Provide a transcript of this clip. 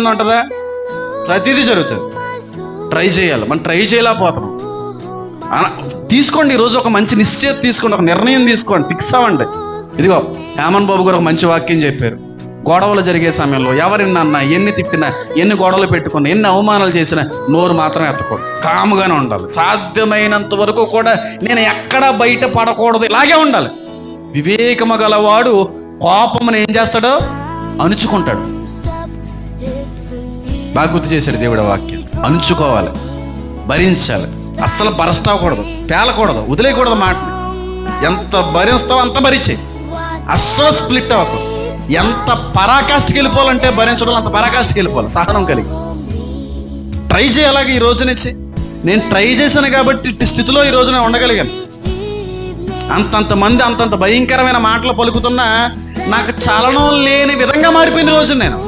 ఉంటుందా? ప్రతిదీ జరుగుతుంది. ట్రై చేయాలి, మనం ట్రై చేయలేకపోతున్నాం. తీసుకోండి, ఈరోజు ఒక మంచి నిశ్చయం తీసుకోండి, ఒక నిర్ణయం తీసుకోండి, ఫిక్స్ అవ్వండి. ఇదిగో హేమన్ బాబు గారు ఒక మంచి వాక్యం చెప్పారు. గొడవలు జరిగే సమయంలో ఎవరిని అన్నా, ఎన్ని తిట్టినా, ఎన్ని గొడవలు పెట్టుకున్నా, ఎన్ని అవమానాలు చేసినా నోరు మాత్రం ఎత్తకూడదు, కాముగానే ఉండాలి. సాధ్యమైనంత వరకు కూడా నేను ఎక్కడా బయట పడకూడదు, ఇలాగే ఉండాలి. వివేకము గలవాడు కోపమును ఏం చేస్తాడో అణుచుకుంటాడు. బాగా గుర్తు చేశాడు దేవుడి వాక్యం. అణుచుకోవాలి, భరించాలి, అస్సలు బరస్ట్ అవ్వకూడదు, పేలకూడదు, వదిలేయకూడదు మాటని. ఎంత భరిస్తావో అంత భరించే, అస్సలు స్ప్లిట్ అవ్వకూడదు. ఎంత పరాకాష్ఠకి వెళ్ళిపోవాలంటే భరించడం అంత పరాకాష్ఠకి వెళ్ళిపోవాలి, సహనం కలిగి ట్రై చేయాలి. ఈ రోజు నుంచి నేను ట్రై చేశాను కాబట్టి ఇట్టి స్థితిలో ఈ రోజు నేను ఉండగలిగాను. అంతంత భయంకరమైన మాటలు పలుకుతున్నా నాకు చలనం లేని విధంగా మారిపోయిన రోజు నేను.